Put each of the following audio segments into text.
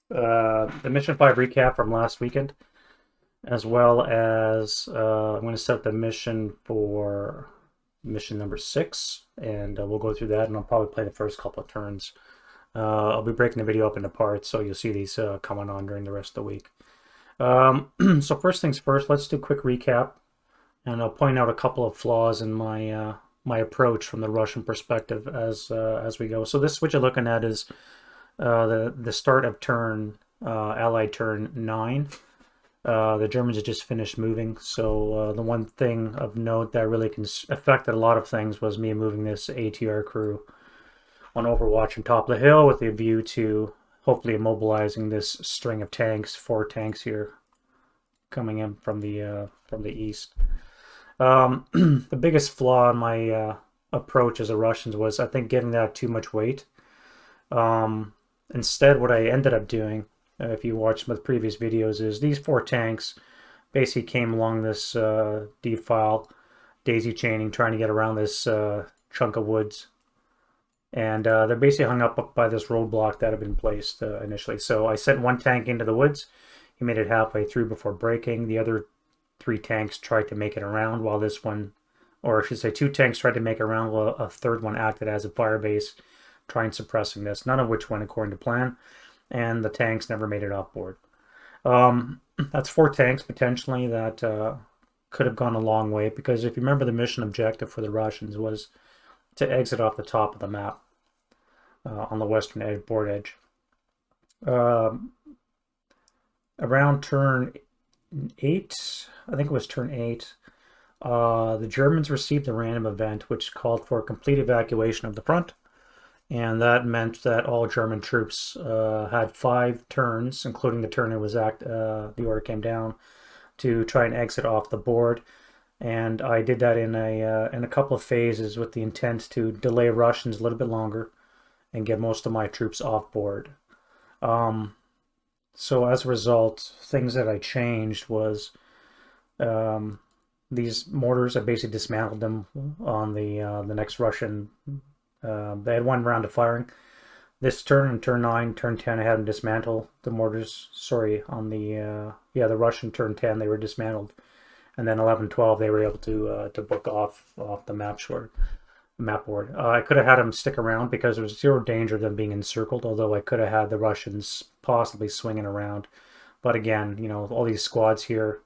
the Mission 5 recap from last weekend, as well as I'm going to set the mission for mission number 6, and we'll go through that, and I'll probably play the first couple of turns. I'll be breaking the video up into parts, so you'll see these coming on during the rest of the week. So first things first, let's do a quick recap, and I'll point out a couple of flaws in my approach from the Russian perspective as we go. So this what you're looking at is the start of turn Allied turn 9. The Germans had just finished moving, so the one thing of note that really affected a lot of things was me moving this ATR crew on Overwatch on top of the hill with a view to hopefully immobilizing this string of tanks, 4 tanks here coming in from the east. The biggest flaw in my approach as a Russians was, I think, giving that too much weight. Instead, what I ended up doing, if you watched some of the previous videos, is these 4 tanks basically came along this defile, daisy chaining, trying to get around this chunk of woods. And they're basically hung up by this roadblock that had been placed initially. So I sent 1 tank into the woods. He made it halfway through before breaking. The other 3 tanks tried to make it around, while this one, or I should say 2 tanks tried to make it around, while a third one acted as a fire base, trying suppressing this, none of which went according to plan, and the tanks never made it off board. That's 4 tanks potentially that could have gone a long way, because if you remember, the mission objective for the Russians was to exit off the top of the map on the western edge, board edge. Around turn 8, I think it was turn 8, the Germans received a random event which called for a complete evacuation of the front, and that meant that all German troops had 5 turns, including the turn it was the order came down, to try and exit off the board. And I did that in a couple of phases with the intent to delay Russians a little bit longer and get most of my troops off board. So as a result, things that I changed was these mortars. I basically dismantled them on the next Russian. They had 1 round of firing. This turn, in turn 9, turn 10, I had them dismantle the mortars. Sorry, on the Russian turn 10, they were dismantled. And then 11, 12, they were able to book off the map board. I could have had them stick around because there was 0 danger of them being encircled, although I could have had the Russians possibly swinging around. But again, you know, all these squads here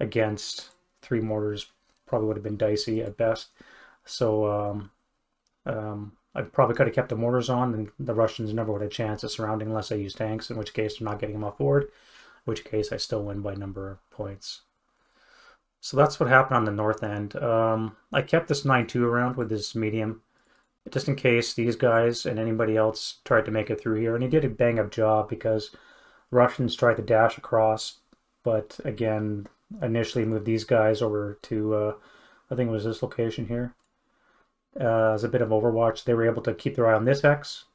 against 3 mortars probably would have been dicey at best. So I probably could have kept the mortars on, and the Russians never would have a chance of surrounding unless I used tanks, in which case they're not getting them off board, in which case I still win by number of points. So that's what happened on the north end. I kept this 9-2 around with this medium, just in case these guys and anybody else tried to make it through here. And he did a bang-up job because Russians tried to dash across, but again, initially moved these guys over to, I think it was this location here. As a bit of Overwatch, they were able to keep their eye on this hex.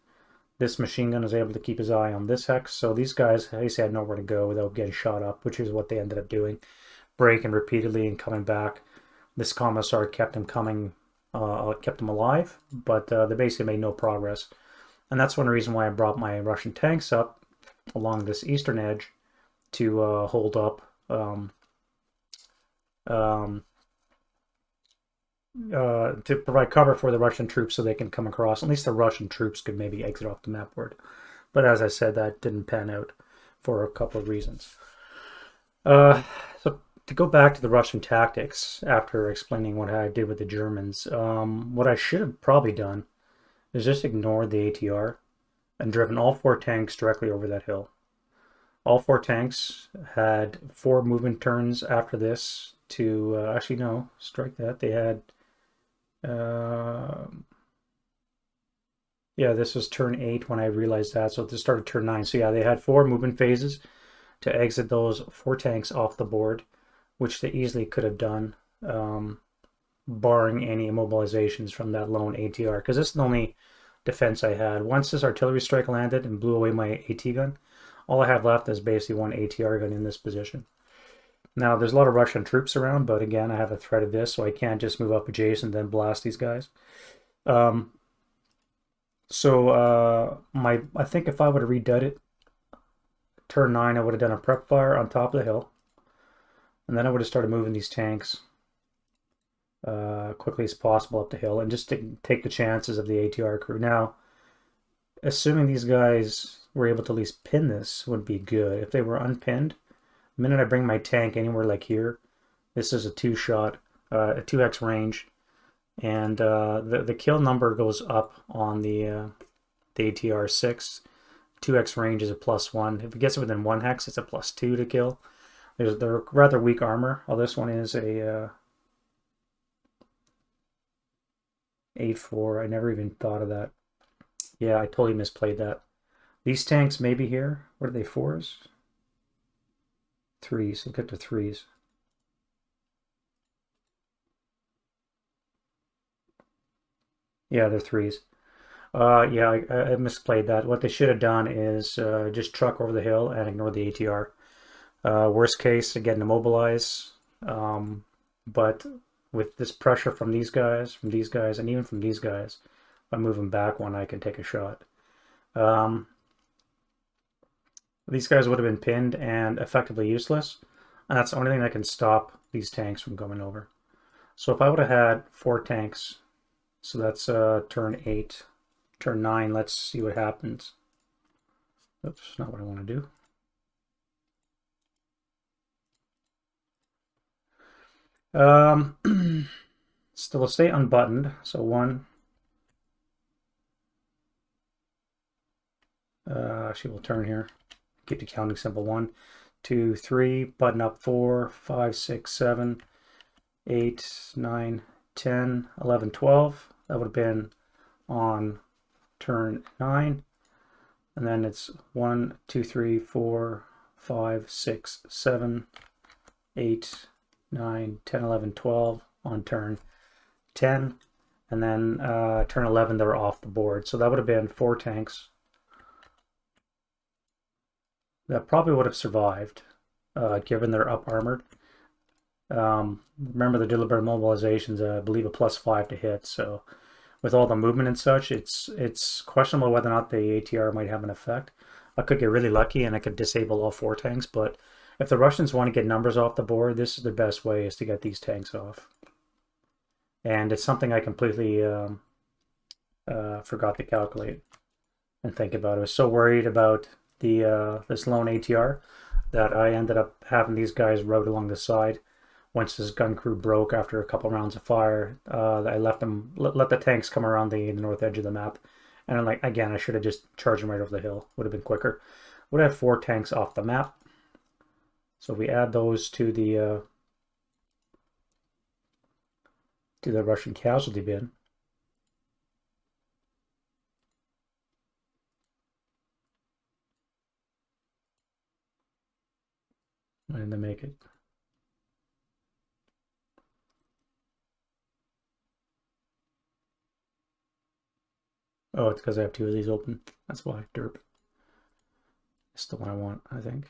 This machine gun was able to keep his eye on this hex. So these guys, they had nowhere to go without getting shot up, which is what they ended up doing. Breaking repeatedly and coming back. This commissar kept him kept him alive, but they basically made no progress. And that's one reason why I brought my Russian tanks up along this eastern edge to hold up to provide cover for the Russian troops so they can come across. At least the Russian troops could maybe exit off the map board. But as I said, that didn't pan out for a couple of reasons. So to go back to the Russian tactics, after explaining what I did with the Germans, what I should have probably done is just ignored the ATR and driven all 4 tanks directly over that hill. All 4 tanks had 4 movement turns after this to, actually no, strike that. They had, yeah, this was turn 8 when I realized that, so this started turn 9. So yeah, they had 4 movement phases to exit those 4 tanks off the board, which they easily could have done, barring any immobilizations from that lone ATR, because this is the only defense I had. Once this artillery strike landed and blew away my AT gun, all I have left is basically 1 ATR gun in this position. Now, there's a lot of Russian troops around, but again, I have a threat of this, so I can't just move up adjacent and then blast these guys. I think if I would have redone it, turn 9, I would have done a prep fire on top of the hill. And then I would have started moving these tanks quickly as possible up the hill and just to take the chances of the ATR crew. Now, assuming these guys were able to at least pin this would be good. If they were unpinned, the minute I bring my tank anywhere like here, this is a 2-shot, a 2x range, and the kill number goes up on the ATR 6. 2x range is a +1. If it gets within 1 hex, it's a +2 to kill. They're rather weak armor. Oh, this one is a 8-4. I never even thought of that. Yeah, I totally misplayed that. These tanks may be here. What are they, 4s? 3s. Look at the 3s. Yeah, they're 3s. Yeah, I misplayed that. What they should have done is just truck over the hill and ignore the ATR. Worst case, again, immobilize. But with this pressure from these guys, and even from these guys, if I move them back one, I can take a shot. These guys would have been pinned and effectively useless. And that's the only thing that can stop these tanks from coming over. So if I would have had 4 tanks, so that's turn 8, turn 9, let's see what happens. Oops, not what I want to do. Still will stay unbuttoned. So 1. Actually, we'll turn here. Keep the counting simple. 1, 2, 3. Button up 4, 5, 6, 7, 8, 9, 10, 11, 12. That would have been on turn 9. And then it's 1, 2, 3, 4, 5, 6, 7, 8, 9, 10, 11, 12 on turn 10. And then turn 11, they're off the board. So that would have been 4 tanks. That probably would have survived, given they're up armored. Remember the deliberate mobilizations, I believe a +5 to hit. So with all the movement and such, it's questionable whether or not the ATR might have an effect. I could get really lucky and I could disable all 4 tanks, but if the Russians want to get numbers off the board, this is the best way, is to get these tanks off. And it's something I completely forgot to calculate and think about. I was so worried about this lone ATR that I ended up having these guys route along the side. Once this gun crew broke after a couple rounds of fire, I let the tanks come around the north edge of the map. And I'm like, again, I should have just charged them right over the hill. Would have been quicker. Would have 4 tanks off the map. So we add those to the Russian casualty bin. And they make it. Oh, it's because I have 2 of these open. That's why. Derp. It's the one I want, I think.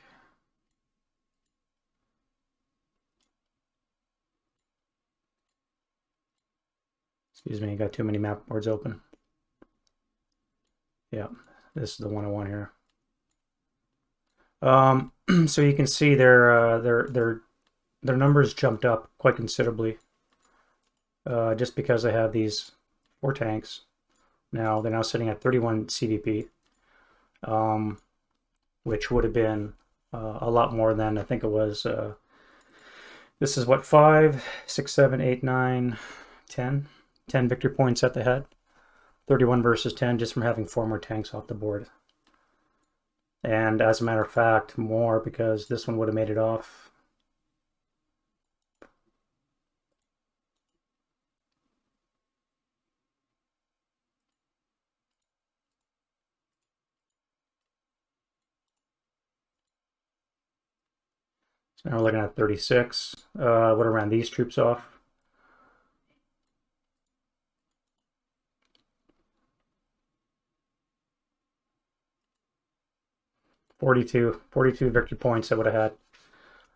Excuse me, I got too many map boards open. Yeah, this is the one I want here. So you can see their numbers jumped up quite considerably, just because I have these 4 tanks. Now they're now sitting at 31 CVP, which would have been a lot more than, I think it was. This is what, 5, 6, 7, 8, 9, 10 victory points at the head. 31 versus 10 just from having 4 more tanks off the board. And as a matter of fact, more, because this one would have made it off. So now we're looking at 36. Would have ran these troops off. Forty-two victory points I would have had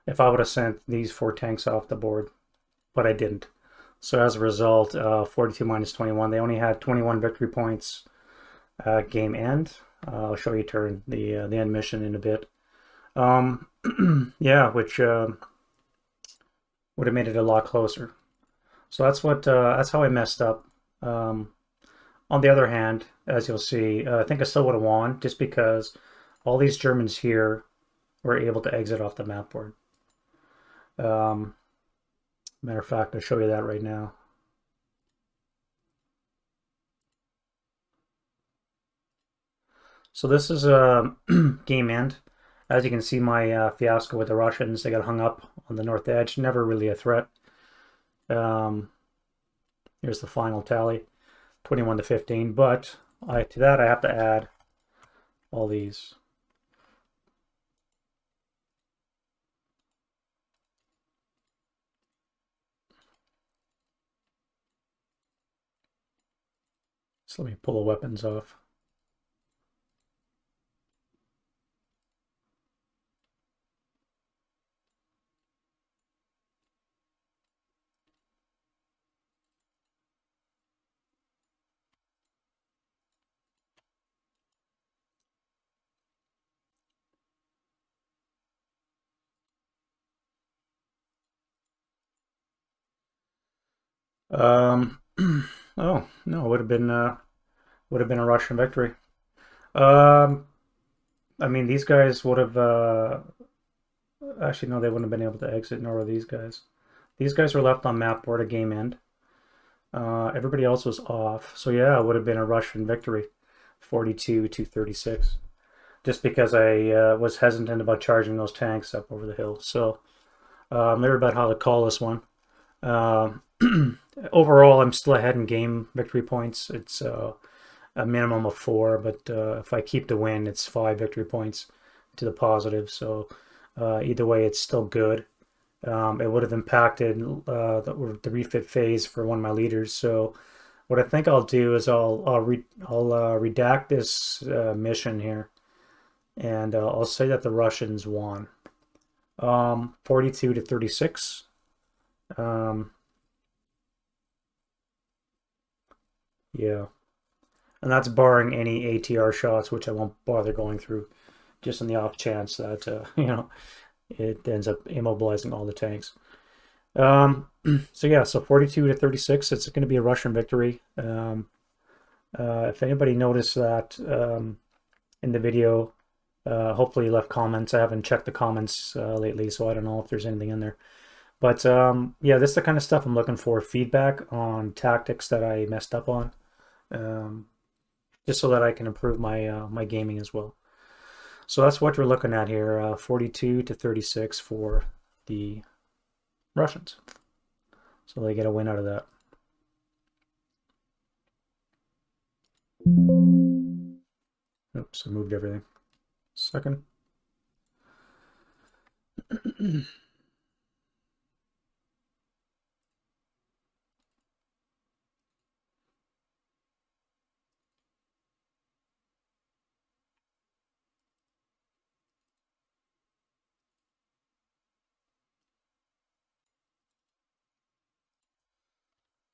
if I would have sent these 4 tanks off the board, but I didn't. So as a result, 42 minus 21, they only had 21 victory points game end. I'll show you the end mission in a bit. Yeah, which would have made it a lot closer. So that's how I messed up. Um, on the other hand, as you'll see, I think I still would have won just because all these Germans here were able to exit off the map board. Um, Matter of fact, I'll show you that right now. So this is a game end. As you can see, my fiasco with the Russians, they got hung up on the north edge. Never really a threat. Um, Here's the final tally, 21 to 15. But to that, I have to add all these. So let me pull the weapons off. Um, oh no, it would have been a Russian victory. Um, I mean, these guys would have actually no, they wouldn't have been able to exit. Nor were these guys. These guys were left on map board at game end. Everybody else was off. So yeah, it would have been a Russian victory, 42 to 36. Just because I was hesitant about charging those tanks up over the hill. So they're about how to call this one. Um, Overall, I'm still ahead in game victory points. It's a minimum of 4, but if I keep the win, it's 5 victory points to the positive. So either way, it's still good. It would have impacted the refit phase for one of my leaders. So what I think I'll do is I'll redact this mission here, and I'll say that the Russians won, 42 to 36. Um, yeah, and that's barring any ATR shots, which I won't bother going through, just in the off chance that it ends up immobilizing all the tanks. So yeah, so 42 to 36. It's going to be a Russian victory. If anybody noticed that in the video, hopefully you left comments. I haven't checked the comments lately, so I don't know if there's anything in there. But yeah, this is the kind of stuff I'm looking for. Feedback on tactics that I messed up on, um, just so that I can improve my gaming as well. So that's what we're looking at here, 42 to 36 for the Russians. So they get a win out of that. Oops, I moved everything. Second.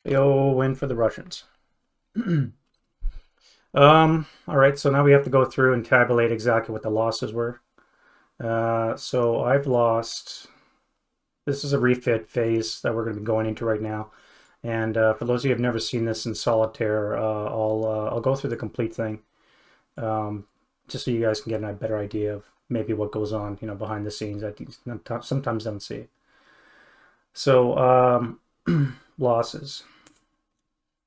Yo, win for the Russians. All right, so now we have to go through and tabulate exactly what the losses were. So I've lost. This is a refit phase that we're going to be going into right now. And for those of you who have never seen this in solitaire, I'll go through the complete thing, just so you guys can get a better idea of maybe what goes on, behind the scenes that you sometimes don't see. So losses.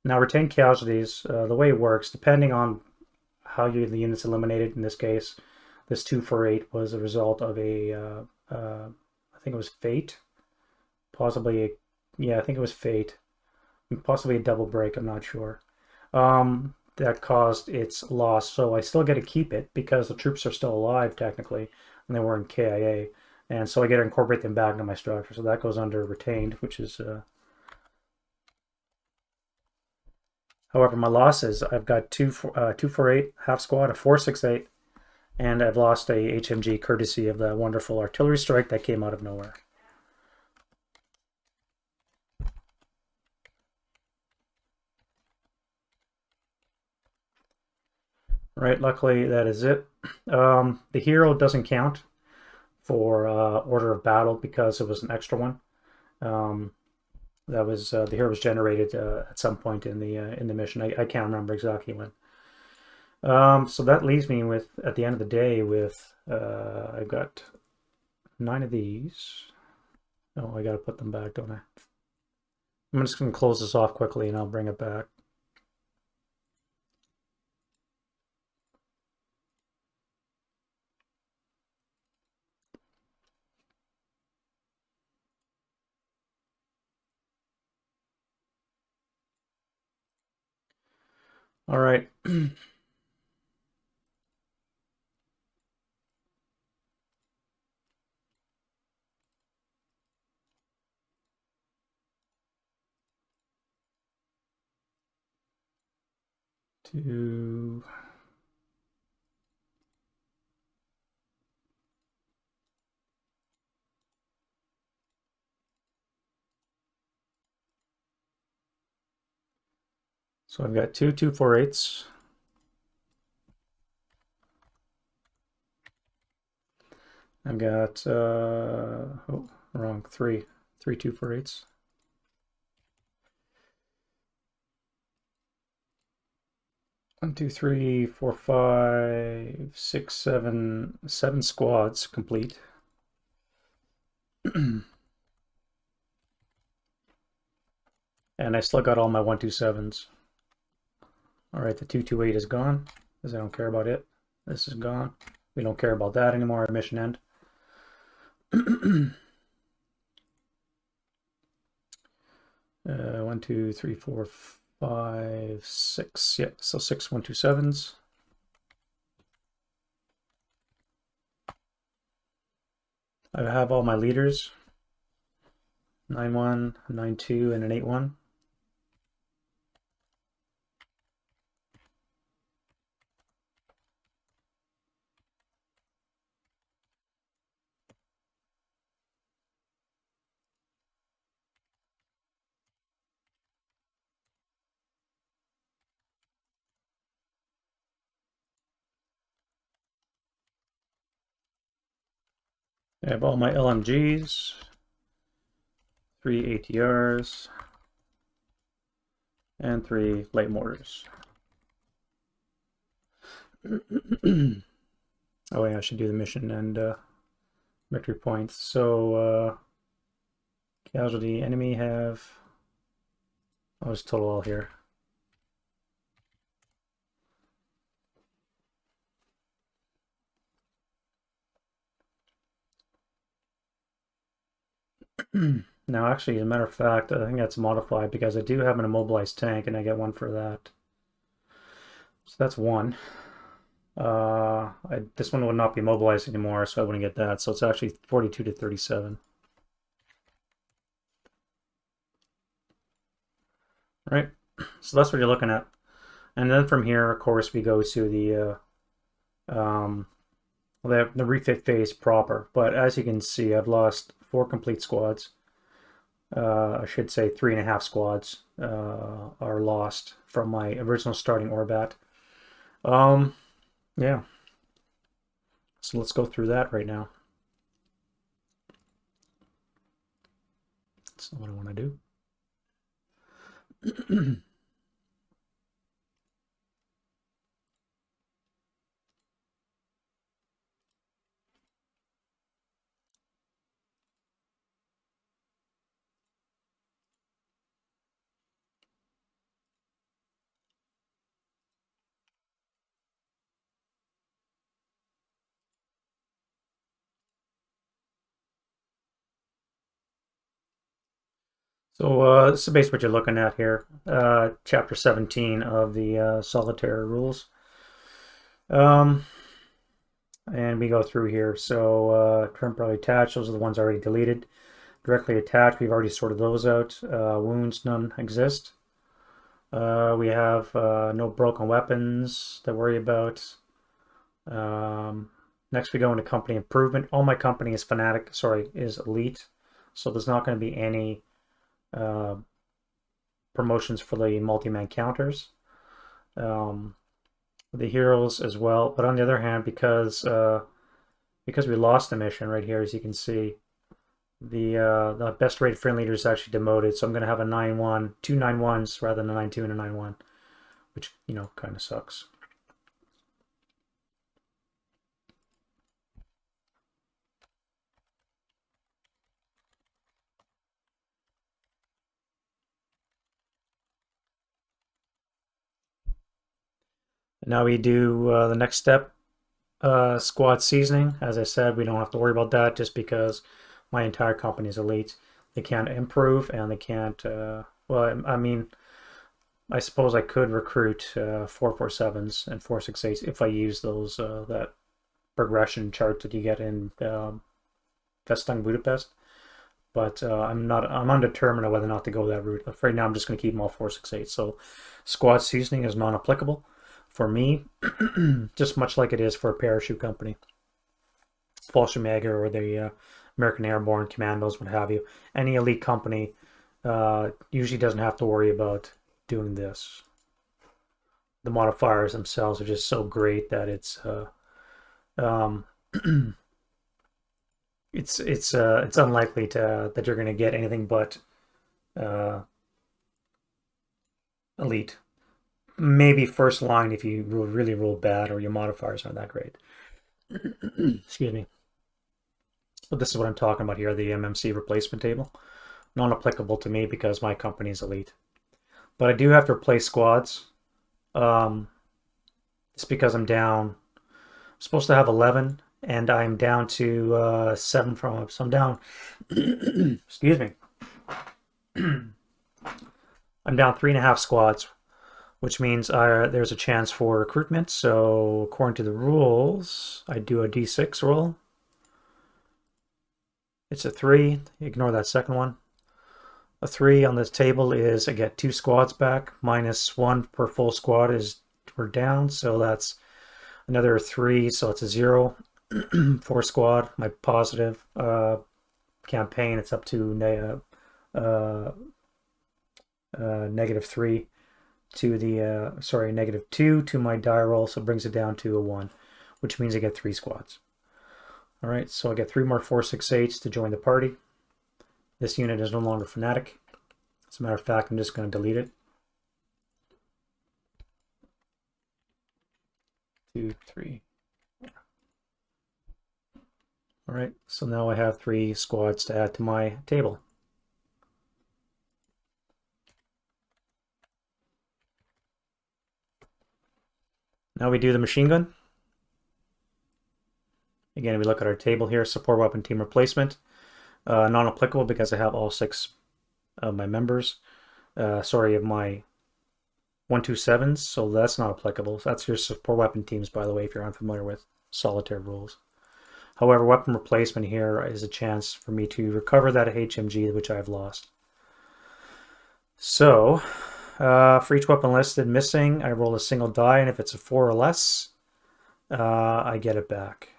Now retained casualties. The way it works, depending on how the unit's eliminated. In this case, this 248 was a result of I think it was fate, possibly. Yeah, I think it was fate. Possibly a double break, I'm not sure. That caused its loss. So I still get to keep it because the troops are still alive technically, and they weren't KIA. And so I get to incorporate them back into my structure. So that goes under retained, which is. However, my losses, I've got 248 half squad, a 468, and I've lost a HMG courtesy of the wonderful artillery strike that came out of nowhere. Right, luckily that is it. The hero doesn't count. for order of battle because it was an extra one. That was the hero was generated at some point in the mission. I can't remember exactly when. So that leaves me with, at the end of the day, with I've got 9 of these. Oh, I gotta put them back, don't I? I'm just gonna close this off quickly and I'll bring it back. All right. Two. So I've got 2 248s. I've got oh, wrong, 3 248s. One, two, three, four, five, six, seven, 7 squads complete. And I still got all my 127s. All right, the 228 is gone, because I don't care about it. This is gone. We don't care about that anymore at mission end. 1, 2, 3, 4, 5, 6. Yeah, so 6 127s. I have all my leaders. 9-1, 9-2, and an 8-1. I have all my LMGs, 3 ATRs, and 3 light mortars. Oh yeah, I should do the mission and victory points. So casualty enemy have, I'll just total all here. Now, actually, as a matter of fact, I think that's modified because I do have an immobilized tank and I get 1 for that. So that's 1. This one would not be mobilized anymore, so I wouldn't get that. So it's actually 42 to 37. Right? So that's what you're looking at. And then from here, of course, we go to the refit phase proper. But as you can see, I've lost 4 complete squads. I should say 3.5 squads are lost from my original starting Orbat. Yeah. So let's go through that right now. That's not what I want to do. So this is basically what you're looking at here. Chapter 17 of the solitaire rules. And we go through here. So temporarily attached, those are the ones already deleted. Directly attached, we've already sorted those out. Wounds, none exist. We have no broken weapons to worry about. Next we go into company improvement. All my company is is elite. So there's not going to be any promotions for the multi-man counters. The heroes as well. But on the other hand, because because we lost the mission right here, as you can see, the best rated friend leader is actually demoted. So I'm going to have a 9-1, 2 9-1s rather than a 9-2 and a 9-1, which, you know, kind of sucks. Now we do the next step, squad seasoning. As I said, we don't have to worry about that just because my entire company is elite. They can't improve and they can't, well, I mean, I suppose I could recruit 447s and 468s if I use those, that progression chart that you get in Festung Budapest. But I'm undetermined on whether or not to go that route. Right now, I'm just going to keep them all 468. So squad seasoning is non-applicable for me, just much like it is for a parachute company, Fallschirmjäger or the American Airborne Commandos, what have you. Any elite company usually doesn't have to worry about doing this. The modifiers themselves are just so great that it's it's unlikely that you're going to get anything but elite. Maybe first line if you really roll bad or your modifiers aren't that great. Excuse me. But this is what I'm talking about here, the MMC replacement table. Non-applicable to me because my company is elite. But I do have to replace squads. It's because I'm down. I'm supposed to have 11, and I'm down to 7 from. So I'm down. Excuse me. I'm down 3.5 squads, which means there's a chance for recruitment. So according to the rules, I do a D6 roll. It's a 3. Ignore that second one. A 3 on this table is I get 2 squads back. -1 per full squad is we're down. So that's another 3. So it's a 0 for squad. My positive campaign, it's up to -3 to the -2 to my die roll, so it brings it down to a 1, which means I get 3 squads. All right, so I get 3 more 468s to join the party. This unit is no longer fanatic. As a matter of fact, I'm just going to delete it. 2, 3. All right, so now I have 3 squads to add to my table. Now we do the machine gun. Again, we look at our table here, support weapon team replacement. Non-applicable because I have all 6 of my members. Of my 127s, so that's not applicable. So that's your support weapon teams, by the way, if you're unfamiliar with solitaire rules. However, weapon replacement here is a chance for me to recover that HMG which I've lost. So, for each weapon listed missing, I roll a single die, and if it's a 4 or less, I get it back.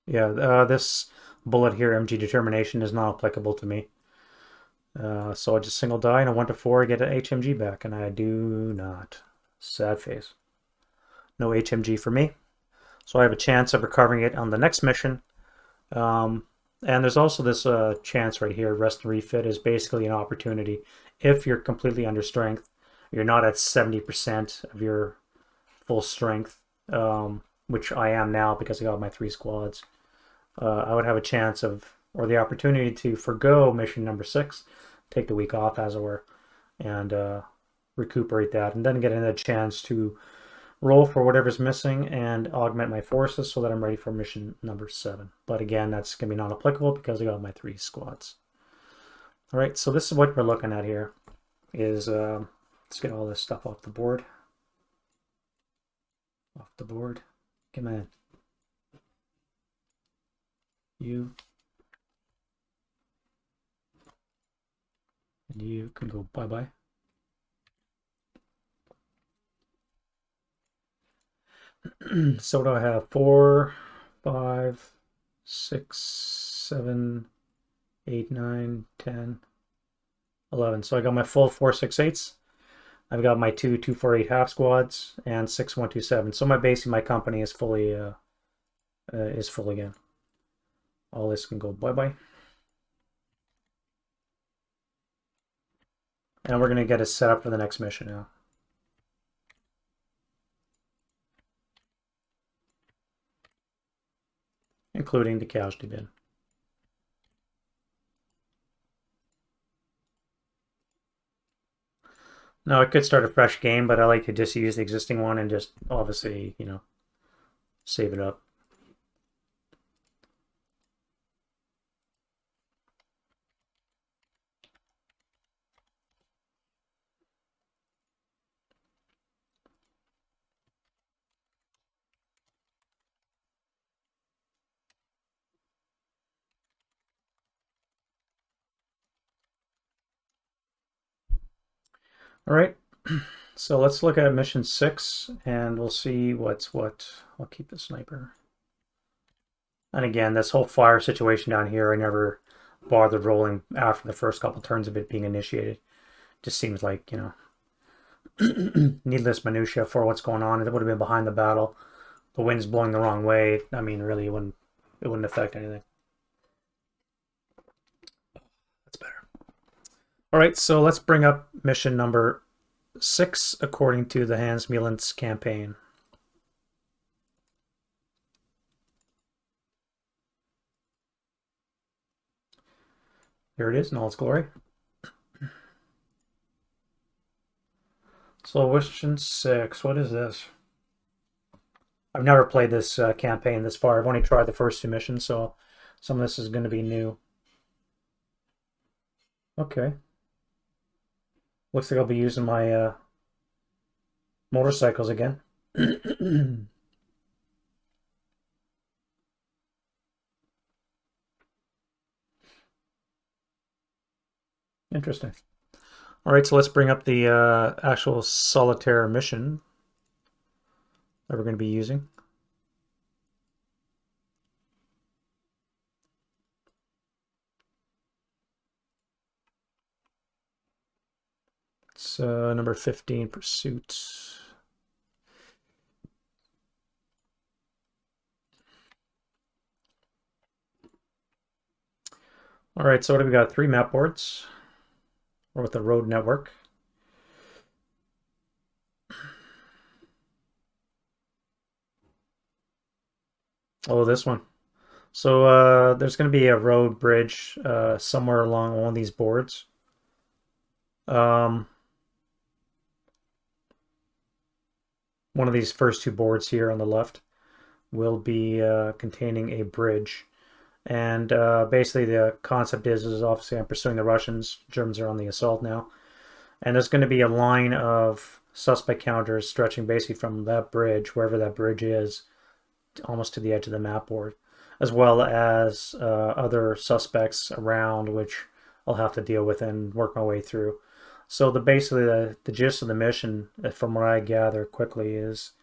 Yeah, this bullet here, MG Determination, is not applicable to me. So I just single die, and a 1 to 4, I get an HMG back, and I do not. Sad face. No HMG for me. So I have a chance of recovering it on the next mission. And there's also this chance right here. Rest and refit is basically an opportunity. If you're completely under strength, you're not at 70% of your full strength, which I am now because I got my 3 squads. I would have a chance of, or the opportunity to forgo mission number 6, take the week off as it were, and recuperate that, and then get another chance to roll for whatever's missing and augment my forces so that I'm ready for mission number 7. But again, that's going to be non-applicable because I got my 3 squads. All right, so this is what we're looking at here. Is let's get all this stuff off the board. Off the board. Come on. You. And you can go bye-bye. So what do I have? 4, 5, 6, 7, 8, 9, 10, 11. So I got my full 4, 6, 8s. I've got my 2, 2, 4, 8 half squads and 6, 1, 2, 7. So my base in my company is full again. All this can go bye-bye. And we're going to get it set up for the next mission now. Including the casualty bin. Now I could start a fresh game, but I like to just use the existing one and just obviously, you know, save it up. All right, so let's look at mission 6 and we'll see what's what. I'll keep the sniper. And again, this whole fire situation down here, I never bothered rolling after the first couple turns of it being initiated. Just seems like, you know, needless minutia for what's going on. It would have been behind the battle. The wind's blowing the wrong way. I mean, really, it wouldn't affect anything. That's better. All right, so let's bring up mission number 6 according to the Hans Mielent's campaign. Here it is in all its glory. So mission 6, what is this? I've never played this campaign this far. I've only tried the first 2 missions, so some of this is going to be new. Okay. Looks like I'll be using my motorcycles again. Interesting. All right, so let's bring up the actual solitaire mission that we're going to be using. It's number 15, Pursuit. All right, so what have we got? 3 map boards. Or with the road network. Oh, this one. So there's going to be a road bridge somewhere along one of these boards. One of these first 2 boards here on the left will be containing a bridge. And basically the concept is obviously I'm pursuing the Russians. Germans are on the assault now. And there's going to be a line of suspect counters stretching basically from that bridge, wherever that bridge is, almost to the edge of the map board, as well as other suspects around, which I'll have to deal with and work my way through. So basically the gist of the mission, from what I gather quickly, is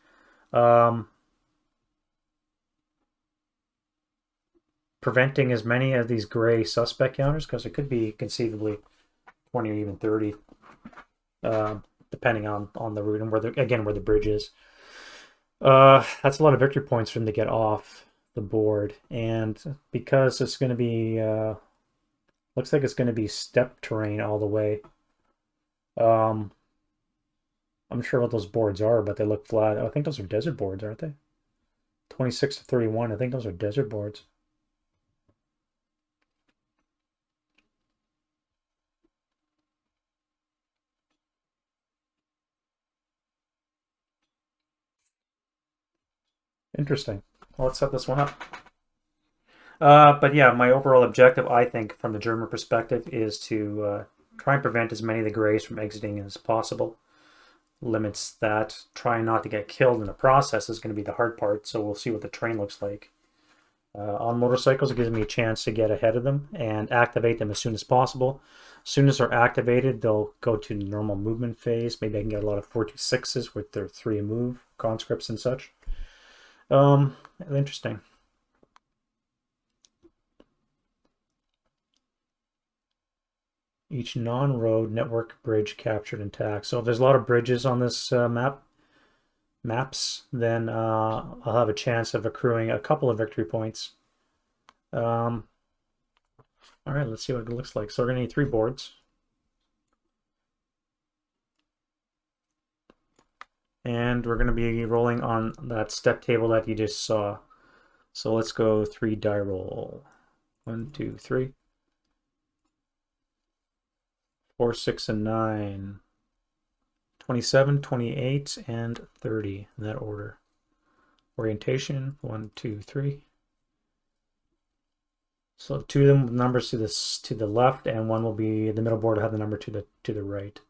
preventing as many of these gray suspect counters, because it could be conceivably 20 or even 30, depending on the route and where the bridge is. That's a lot of victory points for them to get off the board, and because it's going to be looks like it's going to be step terrain all the way. I'm sure what those boards are, but they look flat. I think those are desert boards, aren't they? 26 to 31. I think those are desert boards. Interesting. Well, let's set this one up. But yeah, my overall objective, I think, from the German perspective, is to try and prevent as many of the grays from exiting as possible. Limits that. Trying not to get killed in the process is going to be the hard part, so we'll see what the train looks like. On motorcycles, it gives me a chance to get ahead of them and activate them as soon as possible. As soon as they're activated, they'll go to normal movement phase. Maybe I can get a lot of 426s with their 3 move, conscripts and such. Interesting. Each non-road network bridge captured intact. So if there's a lot of bridges on this maps, then I'll have a chance of accruing a couple of victory points. All right, let's see what it looks like. So we're going to need 3 boards. And we're going to be rolling on that step table that you just saw. So let's go 3 die roll. 1, 2, 3. 4, 6, and 9. 27, 28, and 30 in that order. Orientation, 1, 2, 3. So 2 of them numbers to the left, and 1 will be the middle board will have the number to the right.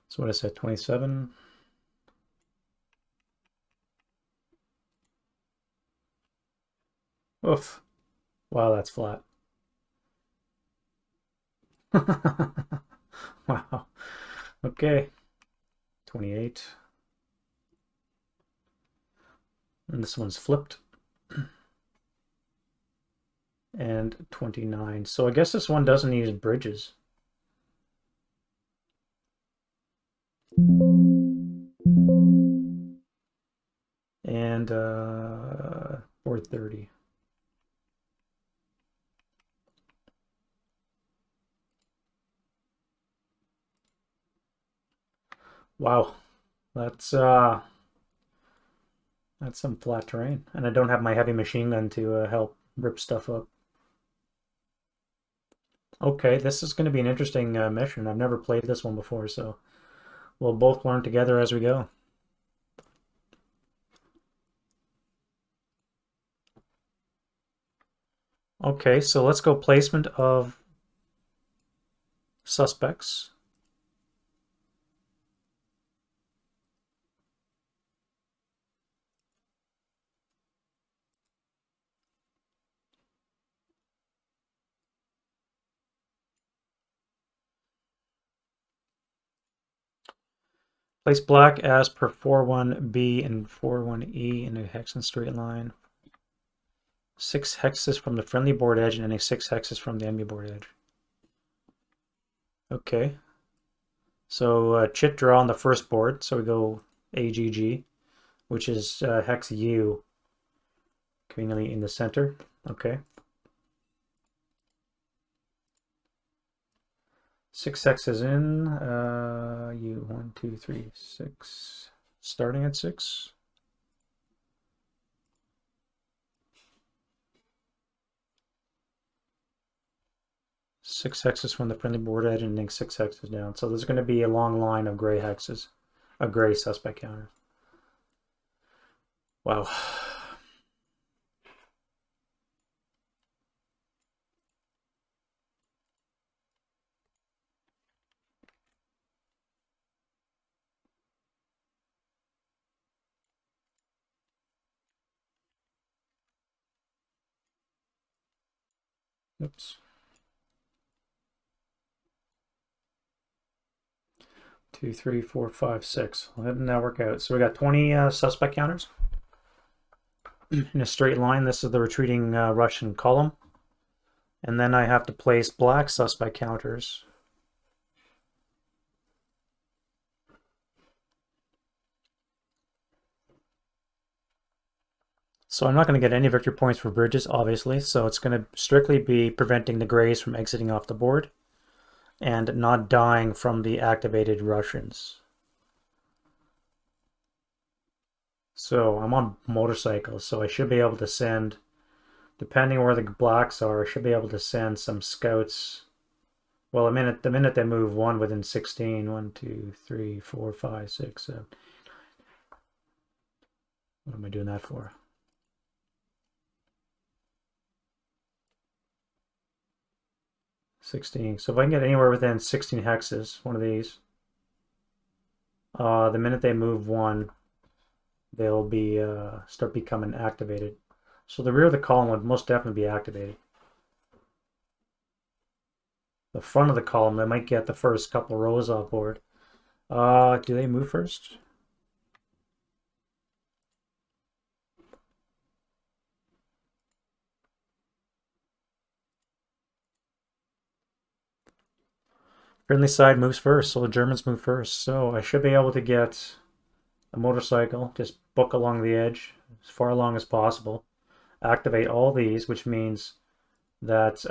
So what I said, 27. Oof. Wow, that's flat. Wow. Okay. 28. And this one's flipped. And 29. So I guess this one doesn't need bridges. And 430. Wow, that's some flat terrain, and I don't have my heavy machine gun to help rip stuff up. Okay, this is going to be an interesting mission. I've never played this one before, so we'll both learn together as we go. Okay, so let's go placement of suspects. Place black as per 4-1B and 4-1E in a hex and straight line. 6 hexes from the friendly board edge and any 6 hexes from the enemy board edge. Okay. So chit draw on the first board. So we go AGG, which is hex U, conveniently in the center. Okay. 6 hexes in. U 1, 2, 3, 6. Starting at 6. Six hexes from the friendly board edge and then 6 hexes down. So there's going to be a long line of gray hexes, of gray suspect counters. Wow. Oops. 2, 3, 4, 5, 6. Well, that didn't that work out? So we got 20 suspect counters in a straight line. This is the retreating Russian column. And then I have to place black suspect counters. So I'm not going to get any victory points for bridges, obviously. So it's going to strictly be preventing the grays from exiting off the board and not dying from the activated Russians. So I'm on motorcycles, so I should be able to send, depending where the blacks are, I should be able to send some scouts. Well, the minute they move 1 within 16. 1, 2, 3, 4, 5, 6, 7. What am I doing that for? 16. So if I can get anywhere within 16 hexes, one of these, the minute they move 1, they'll be start becoming activated. So the rear of the column would most definitely be activated. The front of the column, they might get the first couple rows off board. Do they move first? Friendly side moves first, so the Germans move first. So I should be able to get a motorcycle, just book along the edge as far along as possible. Activate all these, which means that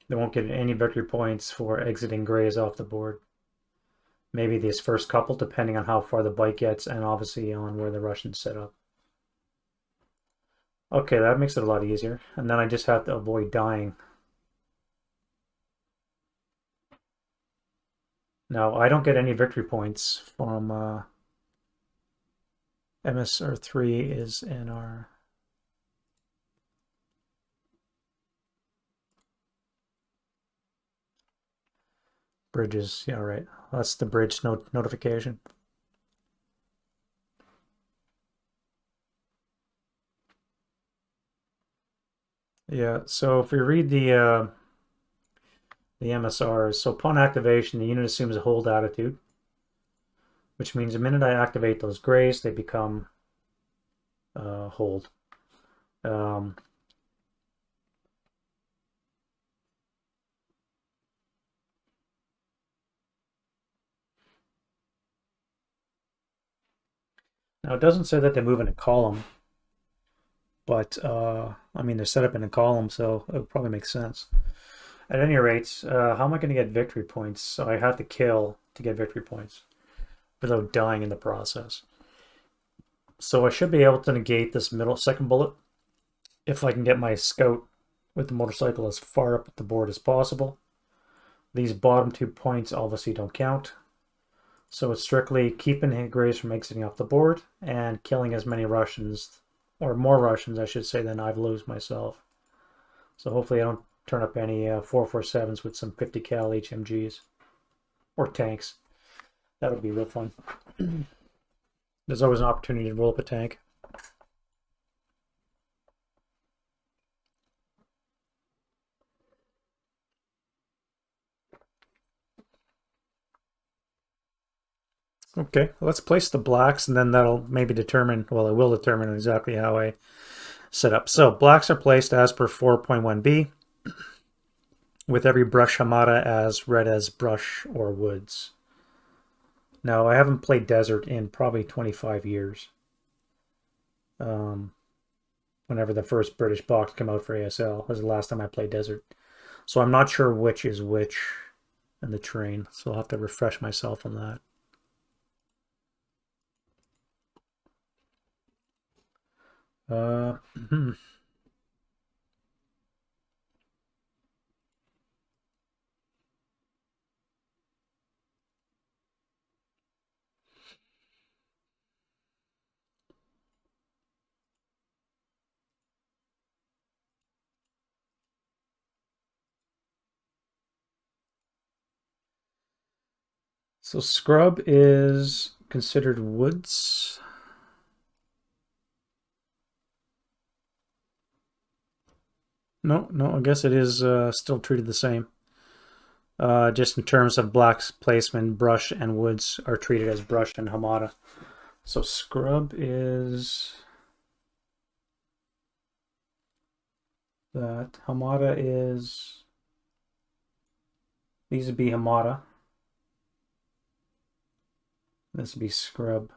they won't get any victory points for exiting grays off the board. Maybe these first couple, depending on how far the bike gets, and obviously on where the Russians set up. Okay, that makes it a lot easier. And then I just have to avoid dying. Now, I don't get any victory points from MSR3 is in our bridges. Yeah, right. That's the bridge notification. Yeah, so if we read the MSRs, so upon activation, the unit assumes a hold attitude, which means the minute I activate those grays, they become hold. Now, it doesn't say that they move in a column, but I mean, they're set up in a column, so it would probably make sense. At any rate, how am I going to get victory points? So I have to kill to get victory points without dying in the process. So I should be able to negate this second bullet if I can get my scout with the motorcycle as far up the board as possible. These bottom 2 points obviously don't count. So it's strictly keeping grays from exiting off the board and killing as many Russians, or more Russians, I should say, than I've lose myself. So hopefully I don't turn up any 447s with some 50 cal HMGs or tanks. That would be real fun. There's always an opportunity to roll up a tank. Okay, let's place the blacks, and then that'll maybe determine, well, it will determine exactly how I set up. So blacks are placed as per 4.1b, with every brush Hamada as read as brush or woods. Now, I haven't played desert in probably 25 years. Whenever the first British box came out for ASL was the last time I played desert. So I'm not sure which is which in the terrain, so I'll have to refresh myself on that. So scrub is considered woods. No, I guess it is still treated the same. Just in terms of blacks placement, brush and woods are treated as brush and Hamada. So scrub is that. Hamada is, these would be Hamada. This would be scrub.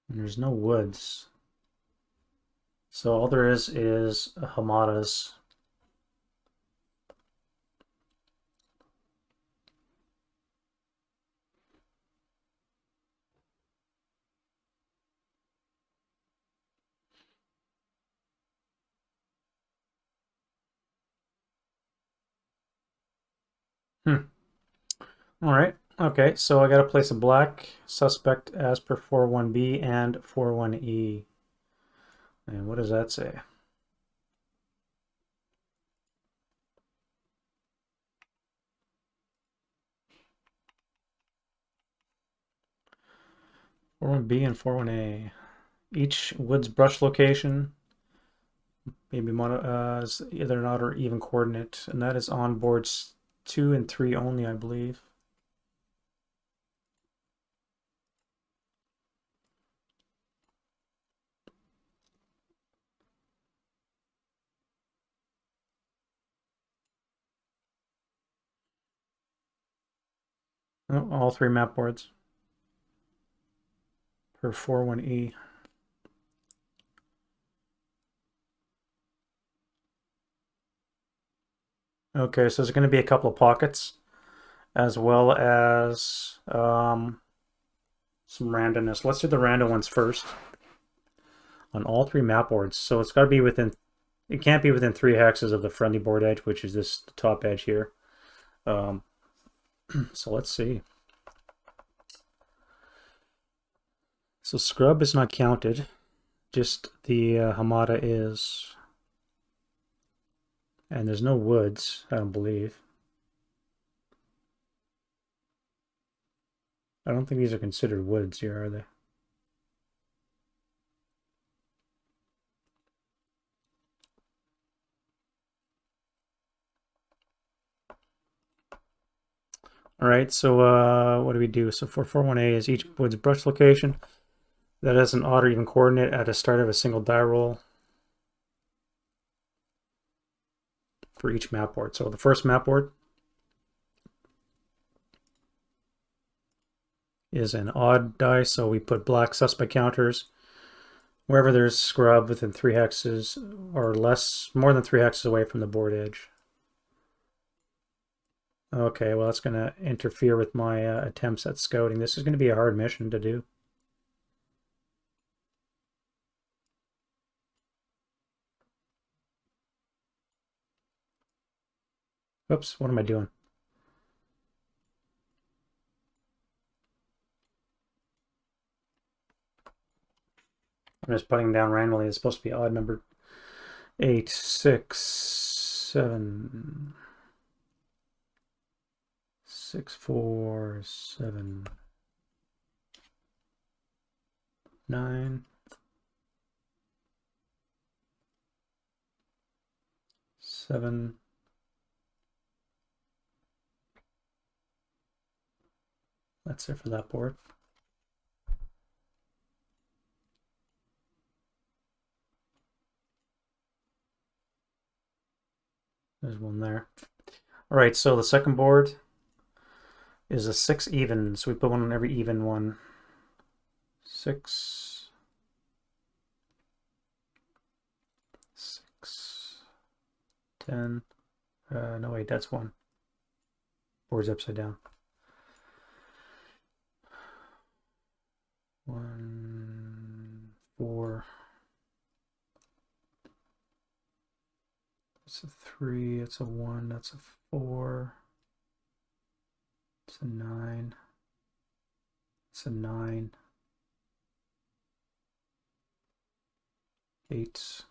And there's no woods. So all there is Hamadas. All right. Okay, so I got to place a black suspect as per 41B and 41E. And what does that say? One B and 41A. Each woods brush location maybe is either an odd or even coordinate, and that is on boards 2 and 3 only, I believe. Oh, all three map boards per 41E. Okay, so there's going to be a couple of pockets, as well as some randomness. Let's do the random ones first on all three map boards. So it's got to be within, it can't be within 3 hexes of the friendly board edge, which is this top edge here. So let's see. So scrub is not counted, just the Hamada is. And there's no woods, I don't believe. I don't think these are considered woods here, are they? All right, so what do we do? So for 41A is each wood's brush location that has an odd or even coordinate at the start of a single die roll for each map board. So the first map board is an odd die, so we put black suspect counters wherever there's scrub within 3 hexes or less, more than 3 hexes away from the board edge. Okay, well that's going to interfere with my attempts at scouting. This is going to be a hard mission to do. Oops, what am I doing? I'm just putting down randomly. It's supposed to be odd number 8, 6, 7, 6, 4, 7, 9, 7. That's it for that board. There's one there. All right, so the second board is a 6 even, so we put one on every even one. 6, 6, 10. No, wait, that's one. Board's upside down. 1, 4. It's a 3, it's a 1, that's a 4. It's a 9. It's a 9. 8.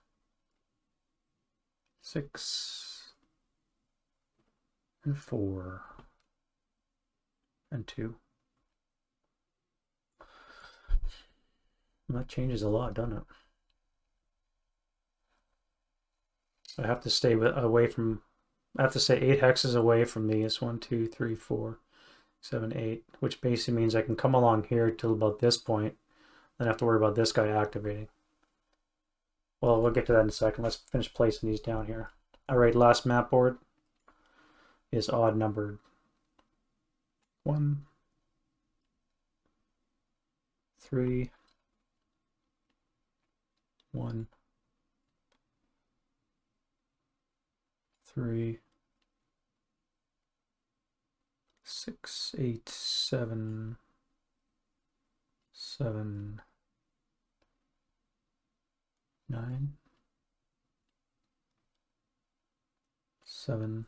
6. And 4. And 2. That changes a lot, doesn't it? I have to stay away from, I have to stay 8 hexes away from these. 1, 2, 3, 4, 7, 8, which basically means I can come along here till about this point, then I have to worry about this guy activating. Well, we'll get to that in a second. Let's finish placing these down here. All right, last map board is odd numbered. 1, 3, 1, 3, 6, 8, 7, 7, 9, 7,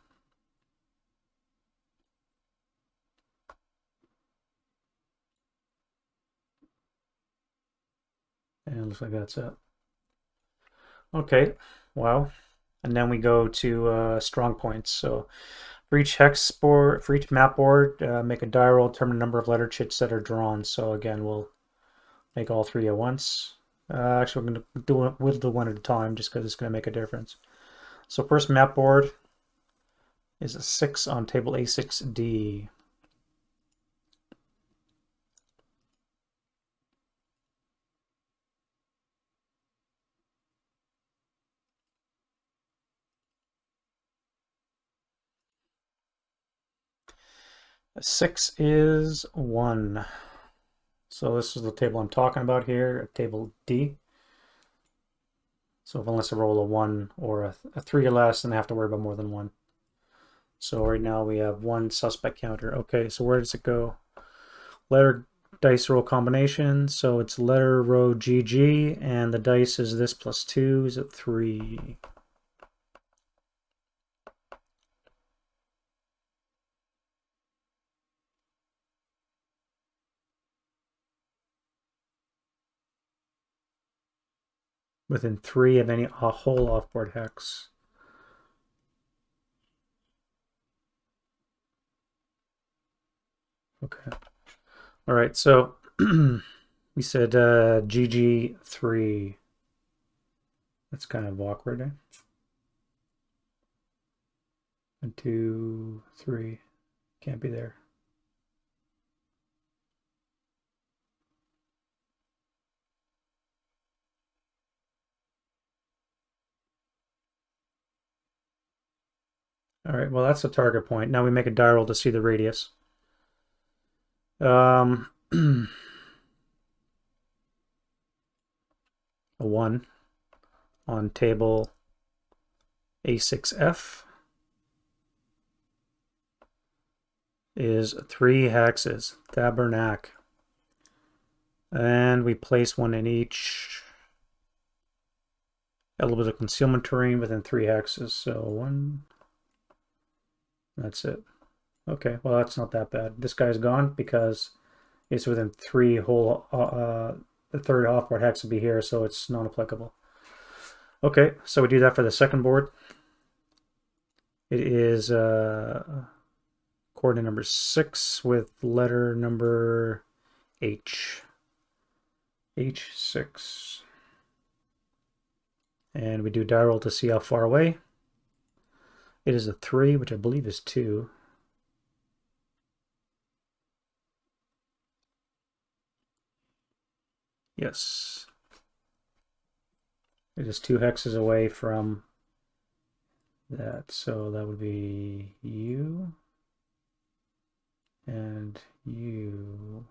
and it looks like that's it. Okay, well, and then we go to strong points. So for each hex board, for each map board, make a die roll, determine the number of letter chits that are drawn. So again, we'll make all 3 at once. Actually, we'll do one at a time just because it's going to make a difference. So first map board is a 6 on table A6D. A 6 is 1. So this is the table I'm talking about here, table D. So unless I roll a 1 or a 3 or less, then I have to worry about more than 1. So right now we have 1 suspect counter. Okay, so where does it go? Letter dice roll combination. So it's letter row GG, and the dice is this plus 2 is at 3. Within 3 of any whole offboard hex. Okay. All right, so we said GG3. That's kind of awkward, eh? 1, 2, 3. Can't be there. All right, well, that's the target point. Now we make a die roll to see the radius. A 1 on table A6F is 3 hexes, Tabernac. And we place 1 in each element of concealment terrain within 3 hexes. So 1, that's it. Okay, well, that's not that bad. This guy's gone because it's within 3 whole, the third offboard hex would be here, so it's non-applicable. Okay, so we do that for the second board. It is coordinate number 6 with letter number H. H6. And we do die roll to see how far away. It is a 3, which I believe is 2. Yes. It is 2 hexes away from that. So that would be you and you.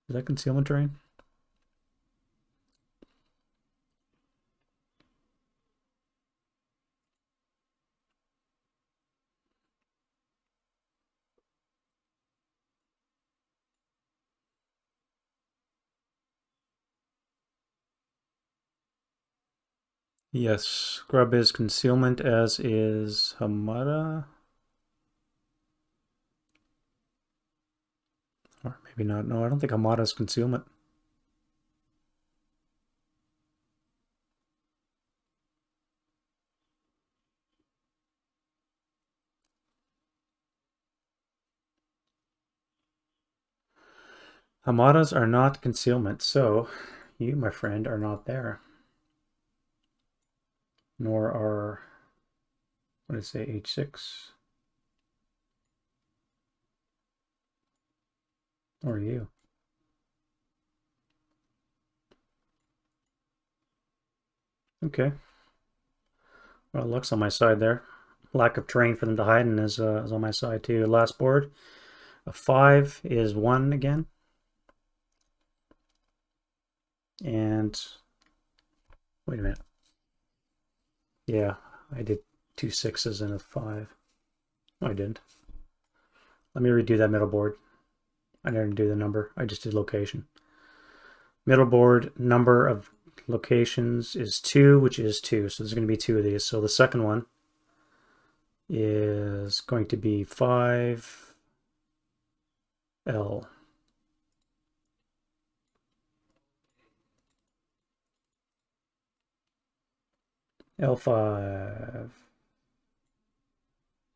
Is that concealment terrain? Yes, scrub is concealment, as is Hamada. Or maybe not. No, I don't think Hamada is concealment. Hamadas are not concealment, so you, my friend, are not there. Nor are, what did it say, H6? Or you. Okay. Well, luck's on my side there. Lack of terrain for them to hide in is on my side too. Last board. A 5 is 1 again. And wait a minute. Yeah, I did 2 6s and a 5. No, I didn't. Let me redo that middle board. I didn't do the number. I just did location. Middle board number of locations is 2, which is 2. So there's going to be 2 of these. So the second one is going to be 5L. L5.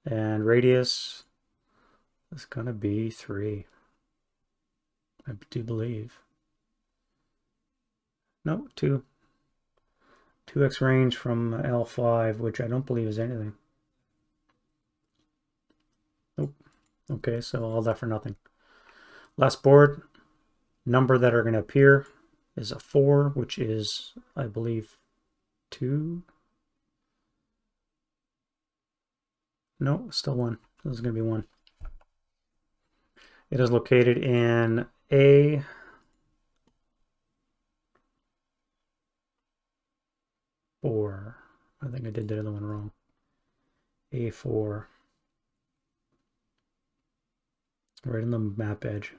And radius is going to be 3. I do believe. No, 2. 2x range from L5, which I don't believe is anything. Nope. Okay, so all that for nothing. Last board, number that are going to appear is a 4, which is, I believe, 2. No, still 1. This is going to be 1. It is located in A4. I think I did the other one wrong. A4. Right in the map edge.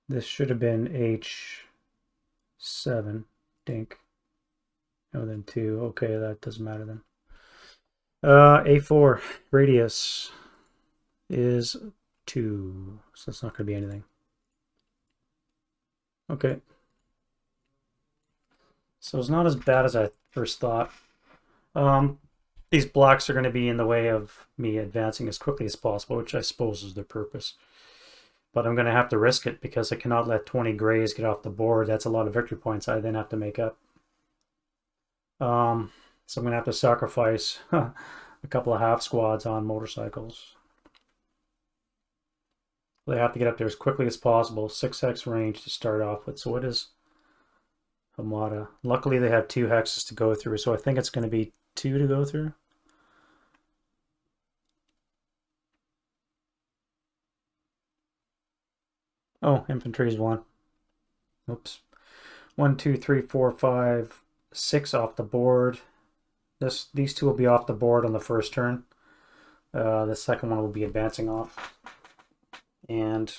This should have been H7. Dink. Oh, then 2. Okay, that doesn't matter then. A4 radius is 2. So that's not going to be anything. Okay. So it's not as bad as I first thought. These blocks are going to be in the way of me advancing as quickly as possible, which I suppose is their purpose. But I'm going to have to risk it because I cannot let 20 grays get off the board. That's a lot of victory points I then have to make up. So I'm going to have to sacrifice a couple of half squads on motorcycles. They have to get up there as quickly as possible. 6x range to start off with. So what is Hamada? Luckily they have 2 hexes to go through, so I think it's going to be 2 to go through. Oh, infantry is 1. Oops. 1, 2, 3, 4, 5, 6 off the board. These 2 will be off the board on the first turn. The second one will be advancing off. And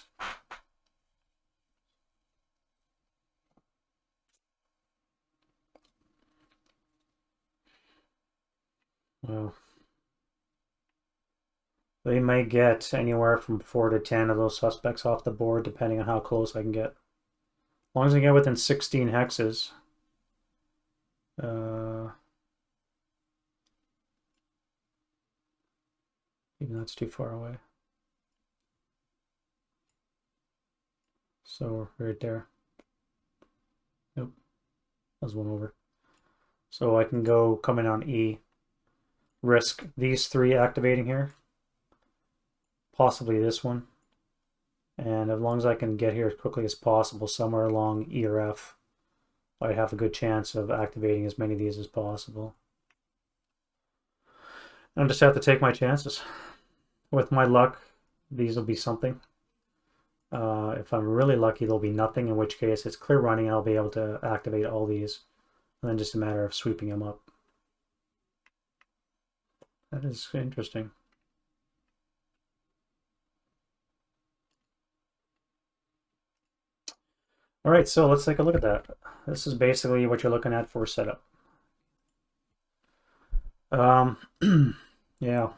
well, they may get anywhere from 4 to 10 of those suspects off the board, depending on how close I can get. As long as I get within 16 hexes. Even that's too far away. So right there. Nope. That was one over. So I can go come in on E. Risk these 3 activating here. Possibly this one. And as long as I can get here as quickly as possible, somewhere along E or F, I have a good chance of activating as many of these as possible. I'll just have to take my chances. With my luck, these will be something. If I'm really lucky, there'll be nothing, in which case it's clear running and I'll be able to activate all these. And then just a matter of sweeping them up. That is interesting. All right, so let's take a look at that. This is basically what you're looking at for setup. Yeah.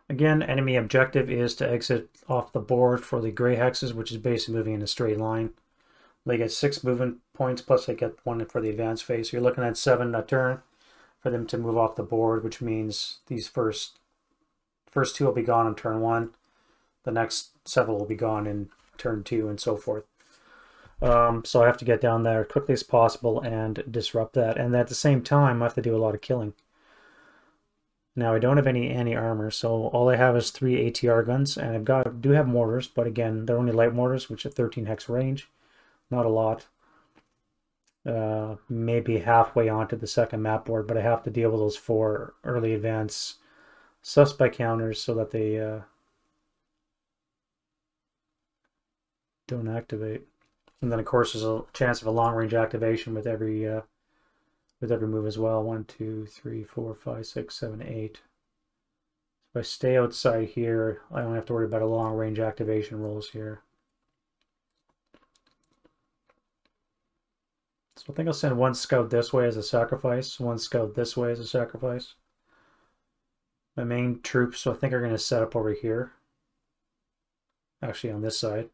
Again, enemy objective is to exit off the board for the gray hexes, which is basically moving in a straight line. They get 6 movement points, plus they get 1 for the advanced phase. So you're looking at 7 a turn for them to move off the board, which means these first 2 will be gone on turn 1. The next several will be gone in turn 2 and so forth. So I have to get down there as quickly as possible and disrupt that. And at the same time, I have to do a lot of killing. Now I don't have any anti-armor, so all I have is 3 ATR guns, and do have mortars, but again, they're only light mortars, which are 13 hex range. Not a lot. Maybe halfway onto the second map board, but I have to deal with those 4 early advance suspect counters so that they don't activate. And then of course there's a chance of a long range activation with every move as well. 1, 2, 3, 4, 5, 6, 7, 8. If I stay outside here, I don't have to worry about a long range activation rolls here. So I think I'll send 1 scout this way as a sacrifice, 1 scout this way as a sacrifice. My main troops, so I think, are going to set up over here. Actually, on this side.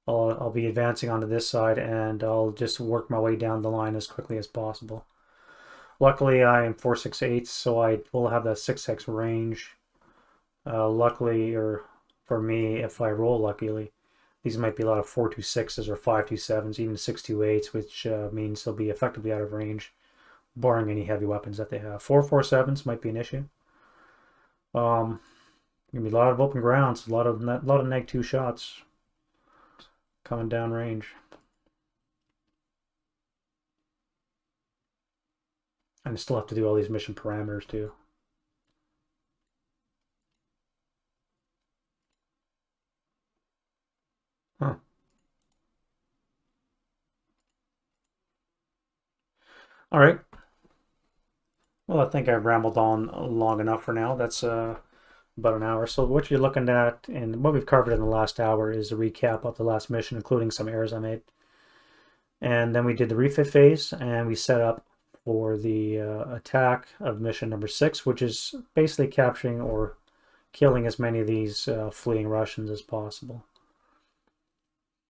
I'll be advancing onto this side, and I'll just work my way down the line as quickly as possible. Luckily, I am 4/6/8, so I will have that 6x range. Luckily, or for me, if I roll luckily, these might be a lot of 4/26s or 5/27s, even 6/28s, which means they'll be effectively out of range, barring any heavy weapons that they have. 4/47s might be an issue. Gonna be a lot of open grounds, a lot of neg 2 shots coming down range. And I still have to do all these mission parameters too. Huh. All right. Well, I think I've rambled on long enough for now. That's about an hour. So what you're looking at and what we've covered in the last hour is a recap of the last mission, including some errors I made. And then we did the refit phase, and we set up for the attack of mission number 6, which is basically capturing or killing as many of these fleeing Russians as possible.